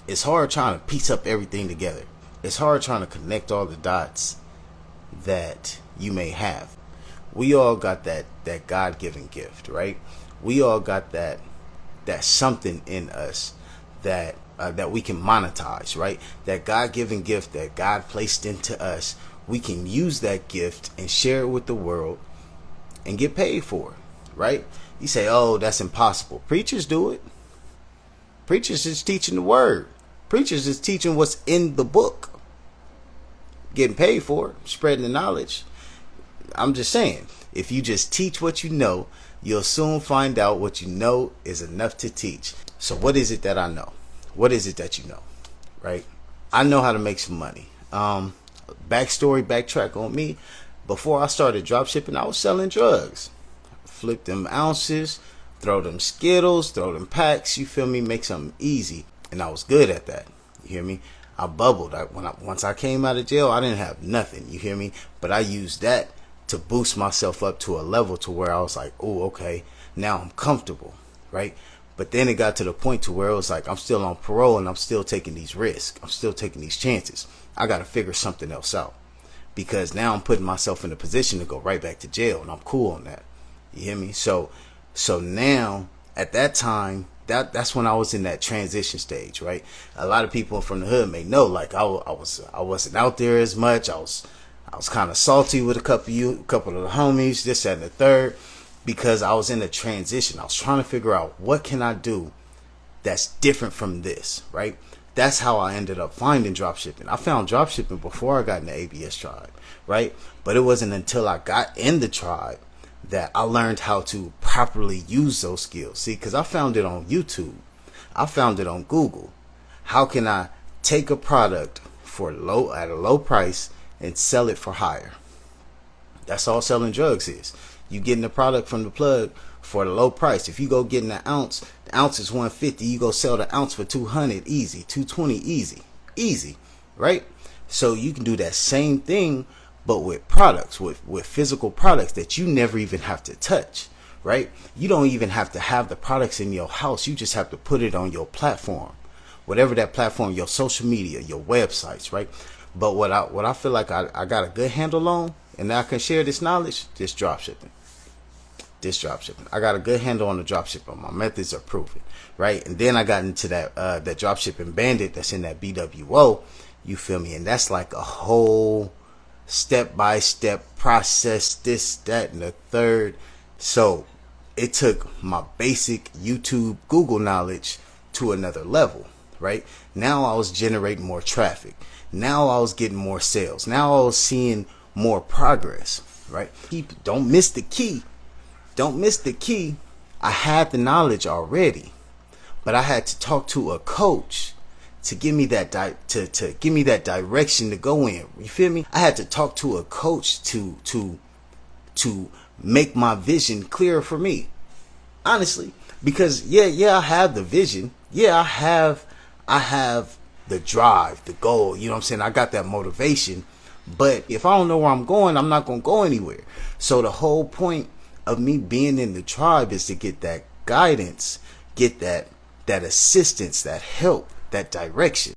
It's hard trying to piece up everything together. It's hard trying to connect all the dots that you may have. We all got that God-given gift, right? We all got that something in us that we can monetize, right? That God-given gift that God placed into us. We can use that gift and share it with the world and get paid for it, right? You say, "Oh, that's impossible." Preachers do it. Preachers is teaching the word. Preachers is teaching what's in the book, getting paid for it, spreading the knowledge. I'm just saying, if you just teach what you know, you'll soon find out what you know is enough to teach. So what is it that I know? What is it that you know, right? I know how to make some money. Backtrack on me. Before I started dropshipping, I was selling drugs. Flip them ounces, throw them Skittles, throw them packs, you feel me? Make something easy. And I was good at that. You hear me? I bubbled. Once I came out of jail, I didn't have nothing. You hear me? But I used that to boost myself up to a level to where I was like, oh, okay, now I'm comfortable, right? But then it got to the point to where it was like, I'm still on parole and I'm still taking these risks. I'm still taking these chances. I got to figure something else out, because now I'm putting myself in a position to go right back to jail, and I'm cool on that. You hear me? So now at that time, that's when I was in that transition stage, right? A lot of people from the hood may know, like I wasn't out there as much. I was kind of salty with a couple of the homies, this, that, and the third, because I was in a transition. I was trying to figure out, what can I do that's different from this, right? That's how I ended up finding dropshipping. I found dropshipping before I got in the ABS tribe, right? But it wasn't until I got in the tribe that I learned how to properly use those skills. See, because I found it on YouTube. I found it on Google. How can I take a product at a low price and sell it for higher? That's all selling drugs is. You getting the product from the plug for the low price. If you go getting the ounce is $150. You go sell the ounce for $200 easy, $220 easy, right? So you can do that same thing, but with products, with physical products that you never even have to touch, right? You don't even have to have the products in your house. You just have to put it on your platform, whatever that platform, your social media, your websites, right? But what I feel like I got a good handle on, and I can share this knowledge, this dropshipping. I got a good handle on the dropshipping. My methods are proven, right? And then I got into that dropshipping bandit that's in that BWO, you feel me? And that's like a whole step-by-step process, this, that, and the third. So it took my basic YouTube, Google knowledge to another level, right? Now I was generating more traffic. Now I was getting more sales. Now I was seeing more progress, right? Don't miss the key. Don't miss the key. I had the knowledge already, but I had to talk to a coach to give me that to give me that direction to go in. You feel me? I had to talk to a coach to make my vision clearer for me. Honestly, because yeah, I have the vision. Yeah, I have the drive, the goal. You know what I'm saying? I got that motivation. But if I don't know where I'm going, I'm not going to go anywhere. So the whole point of me being in the tribe is to get that guidance, get that assistance, that help, that direction.